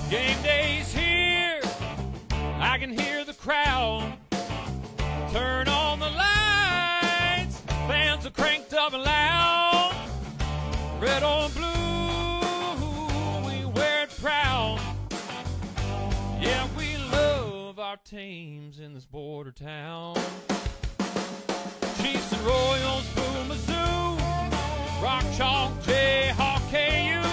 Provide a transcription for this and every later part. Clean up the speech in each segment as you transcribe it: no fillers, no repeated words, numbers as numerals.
Game day's here, I can hear the crowd. Turn on the lights, fans are cranked up and loud. Red or blue, we wear it proud. Yeah, we love our teams in this border town. Chiefs and Royals, Boo Mizzou, Rock Chalk, Jayhawk, KU.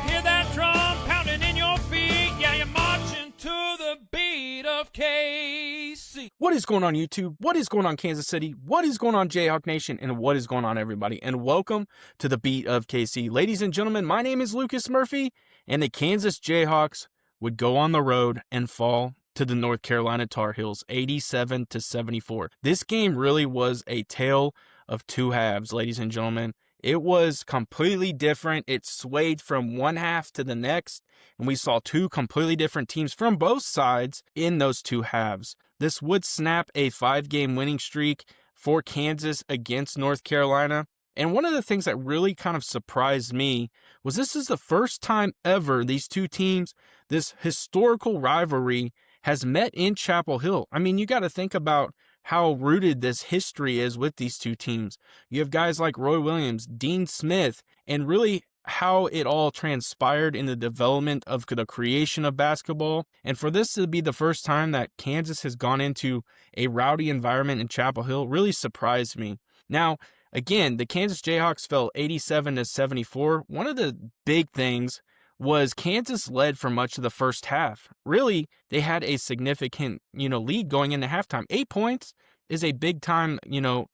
Hear that drum pounding in your feet. Yeah, you're marching to the beat of KC. What is going on, YouTube? What is going on, Kansas City? What is going on, Jayhawk Nation? And what is going on, everybody? And welcome to the beat of KC. Ladies and gentlemen, my name is Lucas Murphy, and the Kansas Jayhawks would go on the road and fall to the North Carolina Tar Heels, 87-74. This game really was a tale of two halves, ladies and gentlemen. It was completely different. It swayed from one half to the next, and we saw two completely different teams from both sides in those two halves. This would snap a 5-game winning streak for Kansas against North Carolina. And one of the things that really kind of surprised me was this is the first time ever these two teams, this historical rivalry, has met in Chapel Hill. I mean, you got to think about how rooted this history is with these two teams. You have guys like Roy Williams, Dean Smith, and really how it all transpired in the development of the creation of basketball. And for this to be the first time that Kansas has gone into a rowdy environment in Chapel Hill really surprised me. Now, again, the Kansas Jayhawks fell 87-74. One of the big things was Kansas led for much of the first half. Really, they had a significant, lead going into halftime. 8 points is a big time,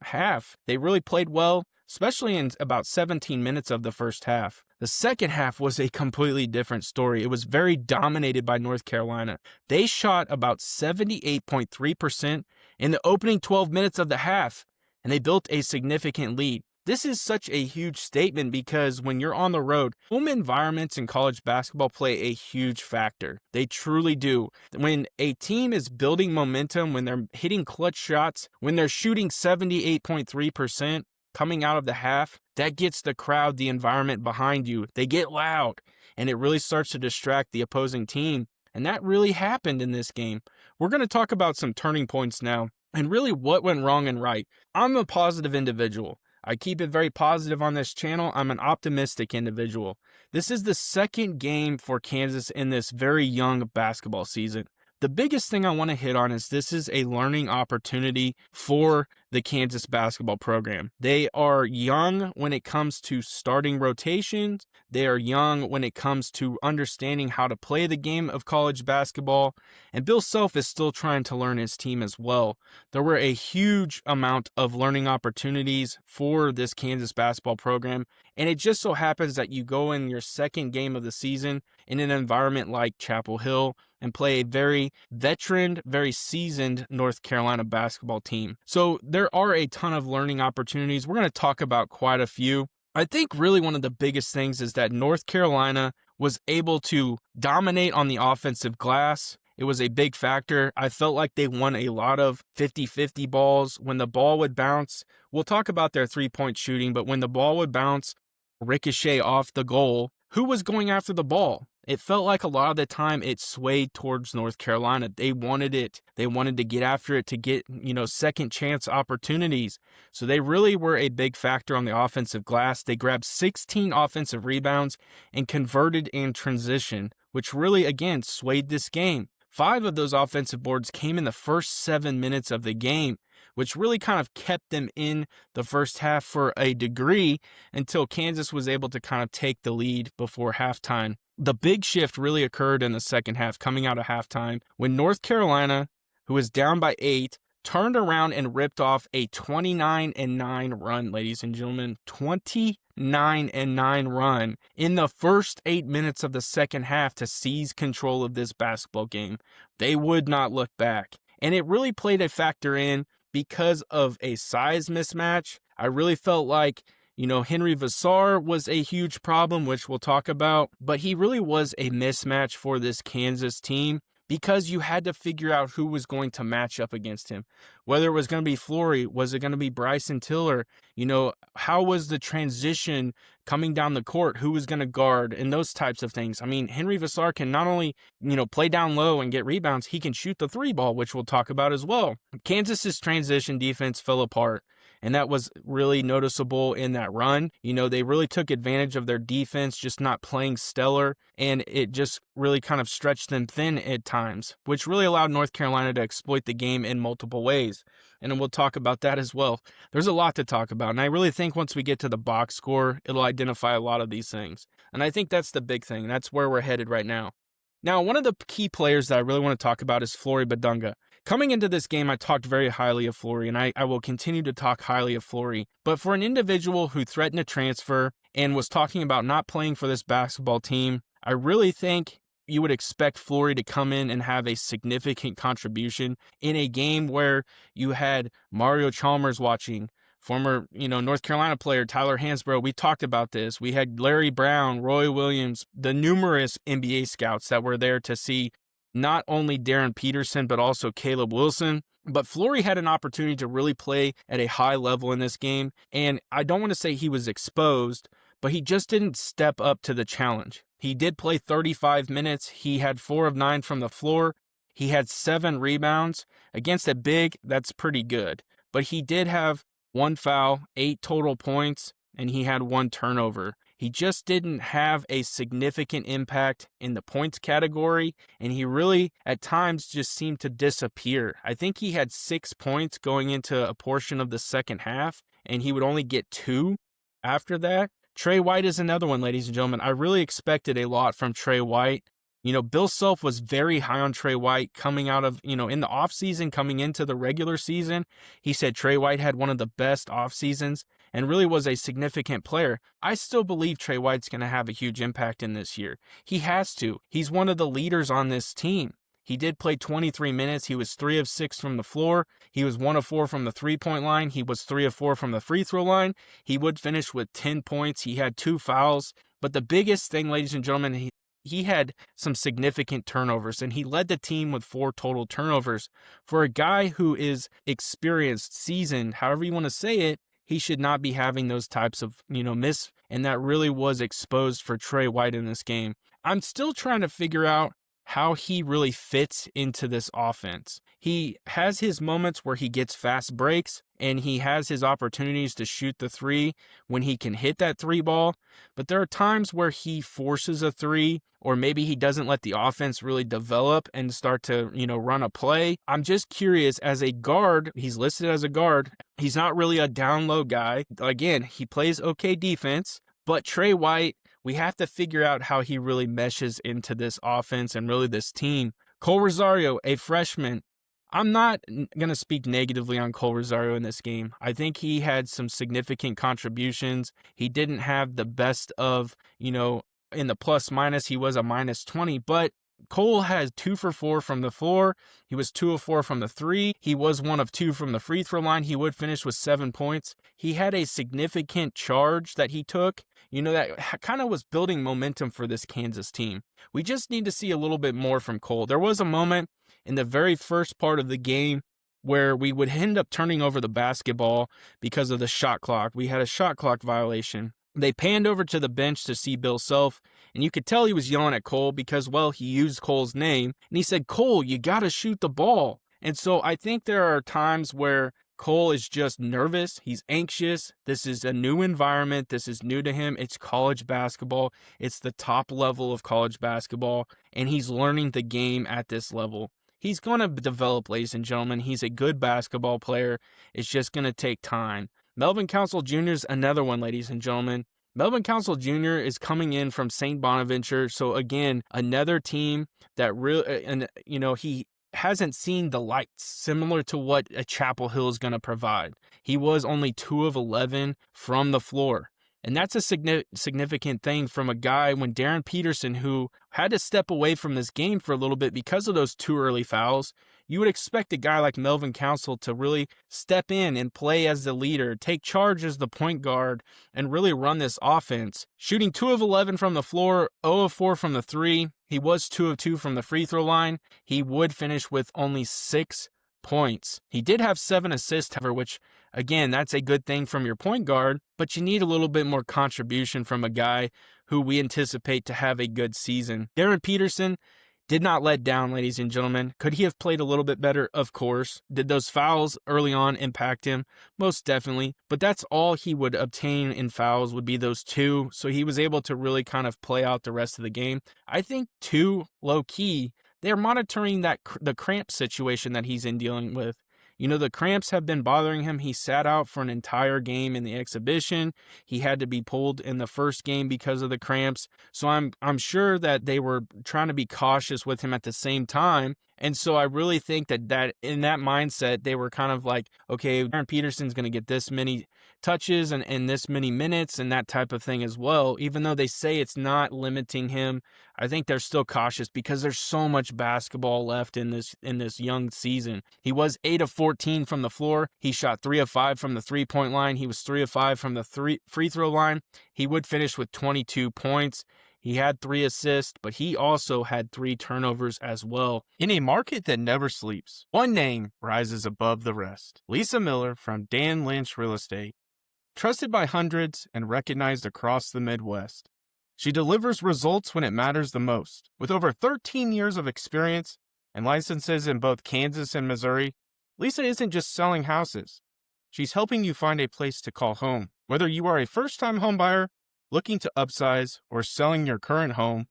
half. They really played well, especially in about 17 minutes of the first half. The second half was a completely different story. It was very dominated by North Carolina. They shot about 78.3% in the opening 12 minutes of the half, and they built a significant lead. This is such a huge statement because when you're on the road, home environments in college basketball play a huge factor. They truly do. When a team is building momentum, when they're hitting clutch shots, when they're shooting 78.3% coming out of the half, that gets the crowd, the environment behind you. They get loud, and it really starts to distract the opposing team. And that really happened in this game. We're going to talk about some turning points now and really what went wrong and right. I'm a positive individual. I keep it very positive on this channel. I'm an optimistic individual. This is the second game for Kansas in this very young basketball season. The biggest thing I want to hit on is this is a learning opportunity for the Kansas basketball program. They are young when it comes to starting rotations. They are young when it comes to understanding how to play the game of college basketball. And Bill Self is still trying to learn his team as well. There were a huge amount of learning opportunities for this Kansas basketball program. And it just so happens that you go in your second game of the season in an environment like Chapel Hill and play a very veteran, very seasoned North Carolina basketball team. So there are a ton of learning opportunities. We're going to talk about quite a few. I think really one of the biggest things is that North Carolina was able to dominate on the offensive glass. It was a big factor. I felt like they won a lot of 50-50 balls. When the ball would bounce, we'll talk about their three-point shooting, but when the ball would bounce, ricochet off the goal, who was going after the ball? It felt like a lot of the time it swayed towards North Carolina. They wanted it. They wanted to get after it to get, second chance opportunities. So they really were a big factor on the offensive glass. They grabbed 16 offensive rebounds and converted in transition, which really, again, swayed this game. 5 of those offensive boards came in the first 7 minutes of the game, which really kind of kept them in the first half for a degree until Kansas was able to kind of take the lead before halftime. The big shift really occurred in the second half, coming out of halftime, when North Carolina, who was down by 8, turned around and ripped off a 29-9 run, ladies and gentlemen. 29-9 run in the first 8 minutes of the second half to seize control of this basketball game. They would not look back. And it really played a factor in because of a size mismatch. I really felt like Henry Vassar was a huge problem, which we'll talk about, but he really was a mismatch for this Kansas team because you had to figure out who was going to match up against him. Whether it was going to be Flory, was it going to be Bryson Tiller? How was the transition coming down the court, who was going to guard, and those types of things. I mean, Henry Vassar can not only, play down low and get rebounds, he can shoot the three ball, which we'll talk about as well. Kansas's transition defense fell apart, and that was really noticeable in that run. They really took advantage of their defense just not playing stellar, and it just really kind of stretched them thin at times, which really allowed North Carolina to exploit the game in multiple ways. And we'll talk about that as well. There's a lot to talk about, and I really think once we get to the box score, it'll identify a lot of these things. And I think that's the big thing. That's where we're headed right now. Now, one of the key players that I really want to talk about is Flory Badunga. Coming into this game, I talked very highly of Flory, and I will continue to talk highly of Flory. But for an individual who threatened to transfer and was talking about not playing for this basketball team, I really think you would expect Flory to come in and have a significant contribution in a game where you had Mario Chalmers watching, former, North Carolina player Tyler Hansbrough. We talked about this. We had Larry Brown, Roy Williams, the numerous NBA scouts that were there to see not only Darren Peterson, but also Caleb Wilson. But Flory had an opportunity to really play at a high level in this game. And I don't want to say he was exposed, but he just didn't step up to the challenge. He did play 35 minutes. He had 4 of 9 from the floor. He had 7 rebounds. Against a big, that's pretty good. But he did have 1 foul, 8 total points, and he had 1 turnover. He just didn't have a significant impact in the points category, and he really, at times, just seemed to disappear. I think he had 6 points going into a portion of the second half, and he would only get 2 after that. Trey White is another one, ladies and gentlemen. I really expected a lot from Trey White. Bill Self was very high on Trey White coming out of, in the offseason, coming into the regular season. He said Trey White had one of the best off seasons and really was a significant player. I still believe Trey White's going to have a huge impact in this year. He has to. He's one of the leaders on this team. He did play 23 minutes. He was 3 of 6 from the floor. He was 1 of 4 from the three-point line. He was 3 of 4 from the free throw line. He would finish with 10 points. He had 2 fouls. But the biggest thing, ladies and gentlemen, he had some significant turnovers, and he led the team with 4 total turnovers. For a guy who is experienced, seasoned, however you want to say it, he should not be having those types of, miss. And that really was exposed for Trey White in this game. I'm still trying to figure out how he really fits into this offense. He has his moments where he gets fast breaks and he has his opportunities to shoot the 3 when he can hit that 3 ball. But there are times where he forces a 3, or maybe he doesn't let the offense really develop and start to, run a play. I'm just curious, as a guard, he's listed as a guard. He's not really a down low guy. Again, he plays okay defense, but Trey White, we have to figure out how he really meshes into this offense and really this team. Cole Rosario, a freshman. I'm not going to speak negatively on Cole Rosario in this game. I think he had some significant contributions. He didn't have the best of, in the plus minus, he was a minus 20, but Cole has 2 for 4 from the floor. He was 2 of 4 from the 3. He was 1 of 2 from the free throw line. He would finish with 7 points. He had a significant charge that he took, that kind of was building momentum for this Kansas team. We just need to see a little bit more from Cole. There was a moment in the very first part of the game where we would end up turning over the basketball because of the shot clock. We had a shot clock violation. They panned over to the bench to see Bill Self, and you could tell he was yelling at Cole because, well, he used Cole's name, and he said, "Cole, you got to shoot the ball." And so I think there are times where Cole is just nervous. He's anxious. This is a new environment. This is new to him. It's college basketball. It's the top level of college basketball, and he's learning the game at this level. He's going to develop, ladies and gentlemen. He's a good basketball player. It's just going to take time. Melvin Council Jr. is another one, ladies and gentlemen. Melvin Council Jr. is coming in from St. Bonaventure. So again, another team that really, he hasn't seen the lights, similar to what a Chapel Hill is going to provide. He was only 2 of 11 from the floor. And that's a significant thing from a guy when Darren Peterson, who had to step away from this game for a little bit because of those 2 early fouls. You would expect a guy like Melvin Council to really step in and play as the leader, take charge as the point guard, and really run this offense. Shooting 2 of 11 from the floor, 0 of 4 from the 3. He was 2 of 2 from the free throw line. He would finish with only 6 points. He did have 7 assists, however, which, again, that's a good thing from your point guard, but you need a little bit more contribution from a guy who we anticipate to have a good season. Darren Peterson did not let down, ladies and gentlemen. Could he have played a little bit better? Of course. Did those fouls early on impact him? Most definitely. But that's all he would obtain in fouls would be those 2. So he was able to really kind of play out the rest of the game. I think 2, low-key, they're monitoring the cramp situation that he's in dealing with. You know, the cramps have been bothering him. He sat out for an entire game in the exhibition. He had to be pulled in the first game because of the cramps. So I'm sure that they were trying to be cautious with him at the same time. And so I really think that in that mindset, they were kind of like, okay, Aaron Peterson's going to get this many touches and this many minutes and that type of thing as well. Even though they say it's not limiting him, I think they're still cautious because there's so much basketball left in this young season. He was 8 of 14 from the floor. He shot 3 of 5 from the 3-point line. He was 3 of 5 from the free throw line. He would finish with 22 points. He had 3 assists, but he also had 3 turnovers as well. In a market that never sleeps, one name rises above the rest. Lisa Miller from Dan Lynch Real Estate. Trusted by hundreds and recognized across the Midwest. She delivers results when it matters the most. With over 13 years of experience and licenses in both Kansas and Missouri, Lisa isn't just selling houses. She's helping you find a place to call home. Whether you are a first-time homebuyer, looking to upsize, or selling your current home,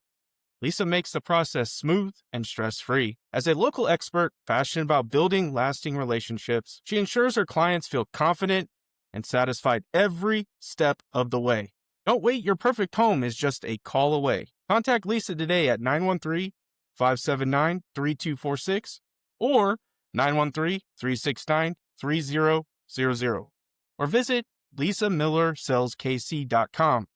Lisa makes the process smooth and stress-free. As a local expert passionate about building lasting relationships, she ensures her clients feel confident and satisfied every step of the way. Don't wait, your perfect home is just a call away. Contact Lisa today at 913-579-3246 or 913-369-3000 or visit lisamillersaleskc.com.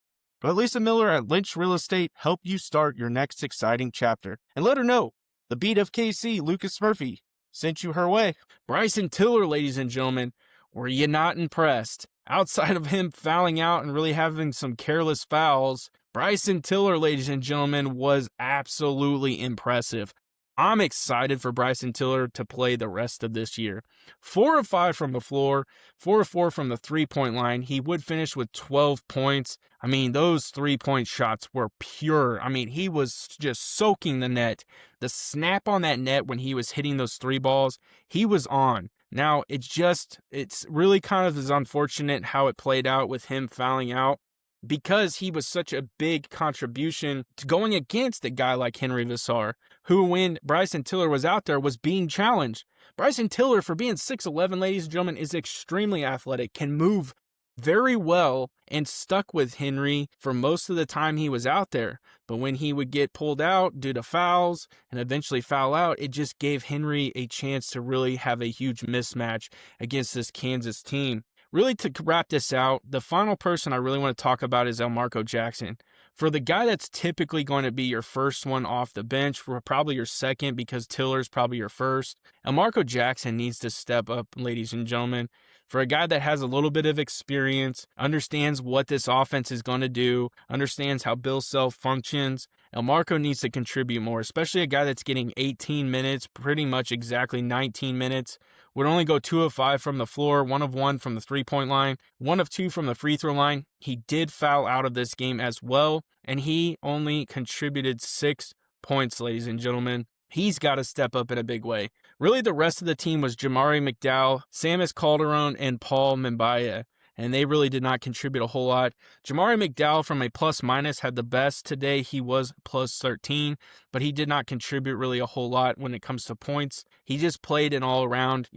Let Lisa Miller at Lynch Real Estate help you start your next exciting chapter. And let her know the beat of KC, Lucas Murphy, sent you her way. Bryson Tiller, ladies and gentlemen, were you not impressed? Outside of him fouling out and really having some careless fouls, Bryson Tiller, ladies and gentlemen, was absolutely impressive. I'm excited for Bryson Tiller to play the rest of this year. 4 of 5 from the floor, 4 of 4 from the 3-point line. He would finish with 12 points. I mean, those 3-point shots were pure. I mean, he was just soaking the net. The snap on that net when he was hitting those 3 balls, he was on. Now, it's really kind of unfortunate how it played out with him fouling out, because he was such a big contribution to going against a guy like Henry Vassar, who, when Bryson Tiller was out there, was being challenged. Bryson Tiller, for being 6'11", ladies and gentlemen, is extremely athletic, can move very well, and stuck with Henry for most of the time he was out there. But when he would get pulled out due to fouls and eventually foul out, it just gave Henry a chance to really have a huge mismatch against this Kansas team. Really, to wrap this out, the final person I really want to talk about is Elmarko Jackson. For the guy that's typically going to be your first one off the bench, for probably your second because Tiller's probably your first, Elmarko Jackson needs to step up, ladies and gentlemen. For a guy that has a little bit of experience, understands what this offense is going to do, understands how Bill Self functions, Elmarko needs to contribute more, especially a guy that's getting 18 minutes, pretty much exactly 19 minutes, would only go 2 of 5 from the floor, 1 of 1 from the 3-point line, 1 of 2 from the free throw line. He did foul out of this game as well, and he only contributed 6 points, ladies and gentlemen. He's got to step up in a big way. Really, the rest of the team was Jamari McDowell, Samus Calderon, and Paul Mbaya, and they really did not contribute a whole lot. Jamari McDowell, from a plus-minus, had the best today. He was plus 13, but he did not contribute really a whole lot when it comes to points. He just played an all-around,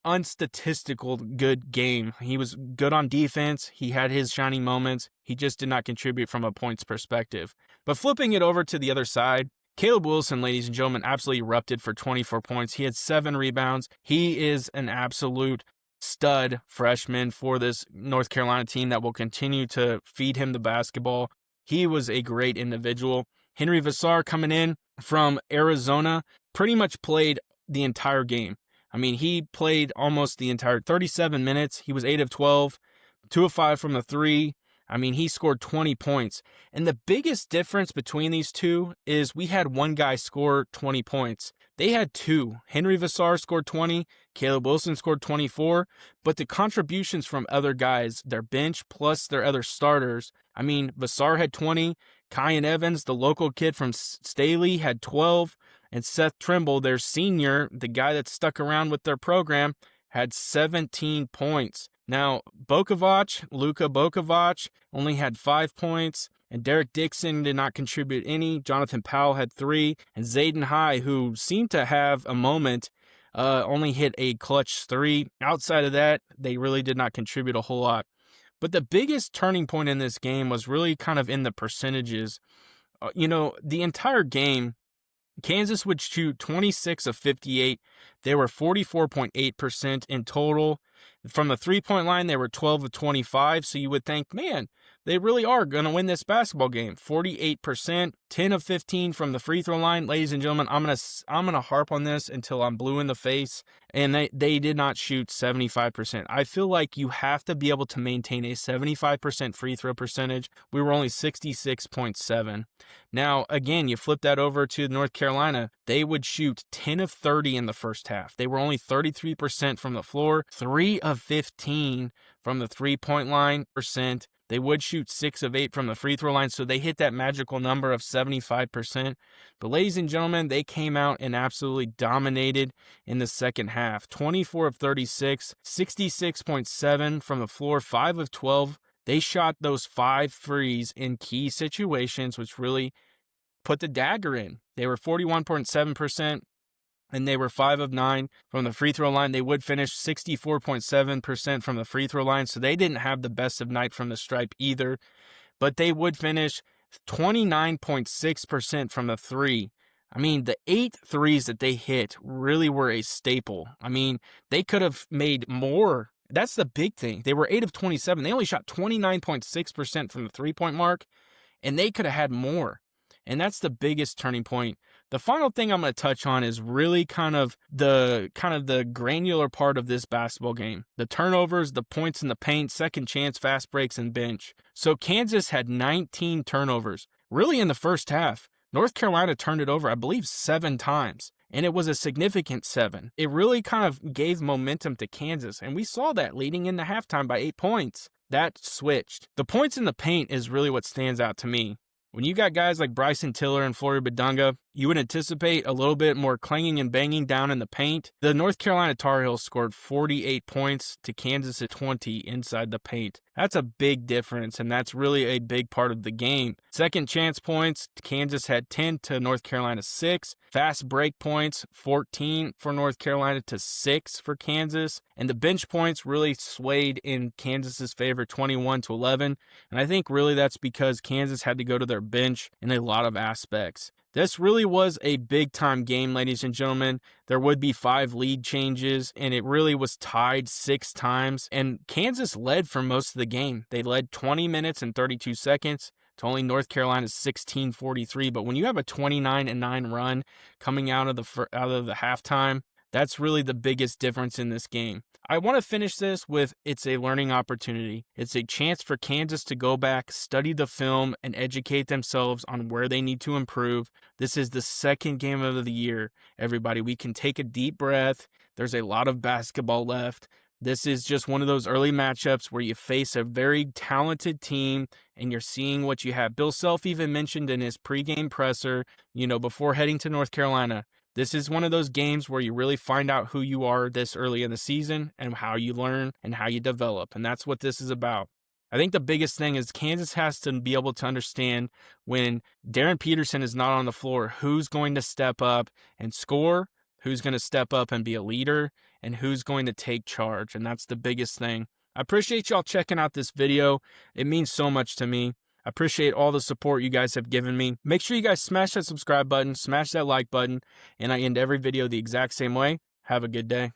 unstatistical good game. He was good on defense. He had his shining moments. He just did not contribute from a points perspective. But flipping it over to the other side, Caleb Wilson, ladies and gentlemen, absolutely erupted for 24 points. He had 7 rebounds. He is an absolute stud freshman for this North Carolina team that will continue to feed him the basketball. He was a great individual. Henry Vassar, coming in from Arizona, pretty much played the entire game. I mean, he played almost the entire 37 minutes. He was 8 of 12, 2 of 5 from the 3. I mean, he scored 20 points. And the biggest difference between these two is we had one guy score 20 points. They had two. Henry Vassar scored 20, Caleb Wilson scored 24, but the contributions from other guys, their bench plus their other starters, I mean, Vassar had 20, Kyan Evans, the local kid from Staley, had 12, and Seth Trimble, their senior, the guy that stuck around with their program, had 17 points. Now, Luka Bokovac only had 5 points, and Derek Dixon did not contribute any. Jonathan Powell had 3, and Zayden High, who seemed to have a moment, only hit a clutch 3. Outside of that, they really did not contribute a whole lot. But the biggest turning point in this game was really kind of in the percentages. The entire game, Kansas would shoot 26 of 58. They were 44.8% in total. From the three-point line, they were 12 of 25. So you would think, man, they really are going to win this basketball game. 48%, 10 of 15 from the free throw line. Ladies and gentlemen, I'm gonna harp on this until I'm blue in the face. And they did not shoot 75%. I feel like you have to be able to maintain a 75% free throw percentage. We were only 66.7. Now, again, you flip that over to North Carolina. They would shoot 10 of 30 in the first half. They were only 33% from the floor, 3 of 15 from the three-point line percent. They would shoot 6 of 8 from the free throw line, so they hit that magical number of 75%. But ladies and gentlemen, they came out and absolutely dominated in the second half. 24 of 36, 66.7 from the floor, 5 of 12. They shot those 5 threes in key situations, which really put the dagger in. They were 41.7%. And they were 5 of 9 from the free throw line. They would finish 64.7% from the free throw line, so they didn't have the best of night from the stripe either. But they would finish 29.6% from the three. I mean, the 8 threes that they hit really were a staple. I mean, they could have made more. That's the big thing. They were 8 of 27. They only shot 29.6% from the three-point mark, and they could have had more. And that's the biggest turning point. The final thing I'm going to touch on is really kind of the granular part of this basketball game. The turnovers, the points in the paint, second chance, fast breaks, and bench. So Kansas had 19 turnovers, really in the first half. North Carolina turned it over, I believe, 7 times. And it was a significant 7. It really kind of gave momentum to Kansas. And we saw that leading into halftime by 8 points. That switched. The points in the paint is really what stands out to me. When you got guys like Bryson Tiller and Flory Badunga, you would anticipate a little bit more clanging and banging down in the paint. The North Carolina Tar Heels scored 48 points to Kansas at 20 inside the paint. That's a big difference, and that's really a big part of the game. Second chance points, Kansas had 10 to North Carolina 6. Fast break points, 14 for North Carolina to 6 for Kansas. And the bench points really swayed in Kansas's favor, 21 to 11. And I think really that's because Kansas had to go to their bench in a lot of aspects. This really was a big-time game, ladies and gentlemen. There would be 5 lead changes, and it really was tied 6 times. And Kansas led for most of the game. They led 20 minutes and 32 seconds to only North Carolina's 16:43. But when you have a 29-9 run coming out of the halftime, that's really the biggest difference in this game. I want to finish this with it's a learning opportunity. It's a chance for Kansas to go back, study the film, and educate themselves on where they need to improve. This is the second game of the year, everybody. We can take a deep breath. There's a lot of basketball left. This is just one of those early matchups where you face a very talented team and you're seeing what you have. Bill Self even mentioned in his pregame presser, before heading to North Carolina, this is one of those games where you really find out who you are this early in the season and how you learn and how you develop. And that's what this is about. I think the biggest thing is Kansas has to be able to understand when Darren Peterson is not on the floor, who's going to step up and score, who's going to step up and be a leader, and who's going to take charge. And that's the biggest thing. I appreciate y'all checking out this video. It means so much to me. I appreciate all the support you guys have given me. Make sure you guys smash that subscribe button, smash that like button, and I end every video the exact same way. Have a good day.